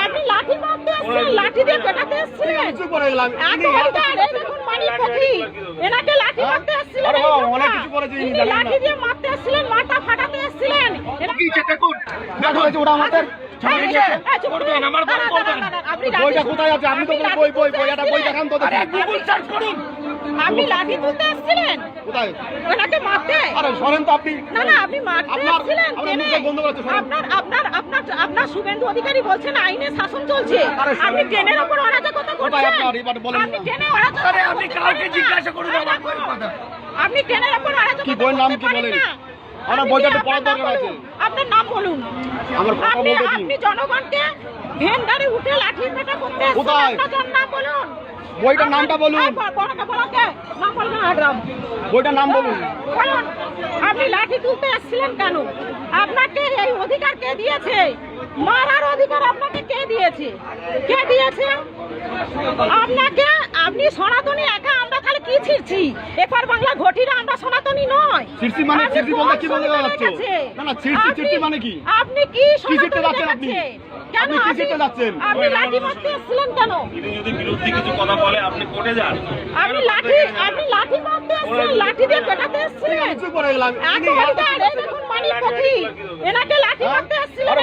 আপনি লাঠি মারতে আসছেন, লাঠি দিয়ে পেটাতে আসছিলেন। দেখুন মানিক পক্ষী এনাকে লাঠি মারতে আসছিলেন, লাঠি দিয়ে মারতে আসছিলেন, মাথা ফাটাতে আসছিলেন। আপনি লাঠি তুলতে আসছিলেন ওনাকে মারতে? না না, আপনি মারতে আসছিলেন। আপনার শুভেন্দু অধিকারী বলছেন আইনে শাসন চলছে, আপনি ট্রেনের উপর অরাজকতা করছেন। আপনি ট্রেনে অরাজকতা, আপনি কাউকে জিজ্ঞাসা করুন আপনি ট্রেনের উপর অরাজকতা করতে পারেন না। আপনার নাম বলুন। আপনি জনগণকে ভেন্ডারে উঠে লাঠি পেটা করতে আসছেন, আপনার নাম বলুন। বইটার নামটা বলুন, বইটার নাম বলুন। আপনি লাঠি তুলতে আসছিলেন কেন? আপনাকে এই অধিকার কে দিয়েছে? মারার অধিকার আপনাকে কে দিয়েছে? কে দিয়েছে আপনাকে? আপনি সনাতনী একা, আমরা তাহলে কি ছিড়ছি? এপার বাংলা ঘটিরা আমরা সনাতনী নয়। ছিড়ছি মানে ছিড়ছি বলতে কি বলতে যাচ্ছে? না না, ছিড়ছি ছিড়ছি মানে কি? আপনি কি ছিড়তে যাচ্ছেন? আপনি কেন ছিড়তে যাচ্ছেন? আপনি লাঠি মারতে আসছিলেন কেন? যদি বিরুদ্ধে কিছু কথা বলে আপনি কোর্টে যান। আপনি লাঠি মারতে আসছিলেন, লাঠি দিয়ে পেটাতে আসছিলেন। দেখুন মানিক পক্ষী এনাকে লাঠি মারতে আসছিলেন,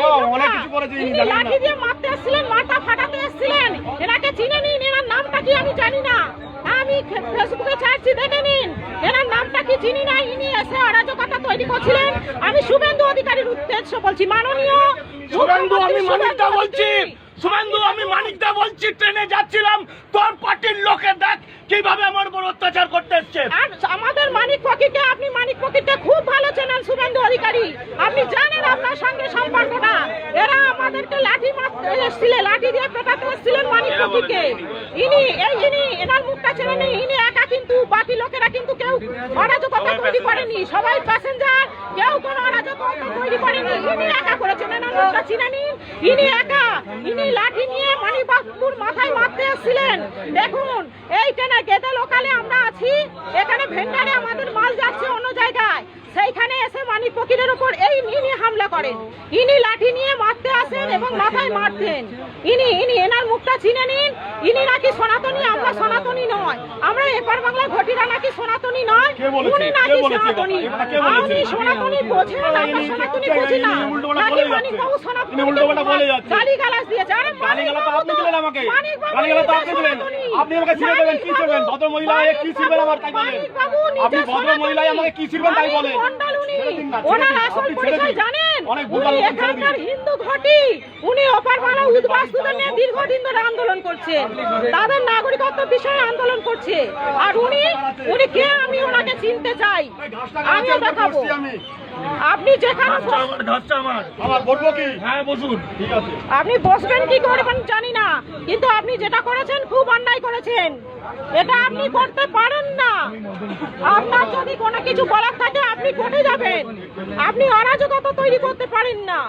লাঠি দিয়ে মারতে আসছিলেন, মাথা ফাটাতে আসছিলেন। এনাকে চিনে নিন, এনার নামটা কি আমি জানি না, আমি ফেসবুকে ছাড়ছি, দেখে নিন। এনার নামটা কি চিনি না। ইনি এসে অরাজকতা তৈরি করছিলেন। আমি শুভেন্দু অধিকারীর উদ্দেশ্য বলছি, মাননীয় শুভেন্দু, আমি মানিকদা বলছি। শুভেন্দু, আমি মানিকদা বলছি। ট্রেনে যাচ্ছিলাম, তোর পার্টির লোকে দেখ কিভাবে আমার উপর অত্যাচার করতে এসছে। আর আমাদের মানিক পক্ষীকে, আপনি মানিক পক্ষীকে খুব ভালো চেনেন শুভেন্দু অধিকারী, আপনি জানেন আপনার সঙ্গে সম্পর্কটা। এরা আমাদেরকে লাঠি মারতে এসেছিলেন, লাঠি দিয়ে পেটাতে এসেছিলেন মানিক পক্ষীকে। ইনি এনার মুখটা চেনে নেই। ইনি একা, কিন্তু বাকি লোকেরা কিন্তু কেউ অরাজকতা তৈরি করেনি। সবাই প্যাসেঞ্জার, কেউ কোনো অরাজকতা তৈরি করেনি। ইনি একা করেছেন, এনার মুখটা চিনে নিন। ইনি একা, ইনি লাঠি নিয়ে মানিকবাবুর মাথায় মারতে এসেছিলেন। দেখুন এই ট্রেনে গেদে লোকালে আমরা আছি, এখানে ভেন্ডারে আমাদের মাল যাচ্ছে অন্য জায়গায়, সেইখানে এসে মানিক ফকিরের উপর ইনি হামলা করেন। ইনি লাঠি নিয়ে মারতে আসেন এবং মাথায় মারতেন। ইনি এনার মুখটা চিনে নিন। ইনি নাকি সনাতনী, আমরা সনাতনী নয়। আমরা এপার বাংলা ঘটিরা নাকি সনাতনী নয়, উনি নাকি সনাতনী। আমি সনাতনী বোঝেন, আমরা সনাতনী বুঝি না। নাকি মানিকবাবু সনাতনী গালিগালাজ দিয়েছে। আরে গালিগালাজ আপনি দিলেন আমাকে, গালিগালাজ আপনি দিলেন। আপনি আমাকে ছিড়ে দেবেন, কি ছিড়বেন? ভদ্র মহিলা কি ছিড়বেন আমার, তাই বলেন। আপনি ভদ্র মহিলাই আমাকে কি ছিড়বেন তাই বলেন। হিন্দু ঘটি, উনি ওপার বাংলা উদ্বাস্তুদের নিয়ে দীর্ঘদিন ধরে আন্দোলন করছেন, তাদের নাগরিকত্ব বিষয়ে আন্দোলন করছে। আর উনি কে, আমি ওনাকে চিনতে চাই, আমিও দেখাবো। আপনি যেখানে আপনি বসবেন কি করবেন জানি না, কিন্তু আপনি যেটা করেছেন খুব অন্যায় করেছেন। এটা আপনি করতে পারেন না। আপনার যদি কোনো কিছু বলার থাকে আপনি কোর্টে যাবেন, আপনি অরাজকতা তৈরি করতে পারেন না।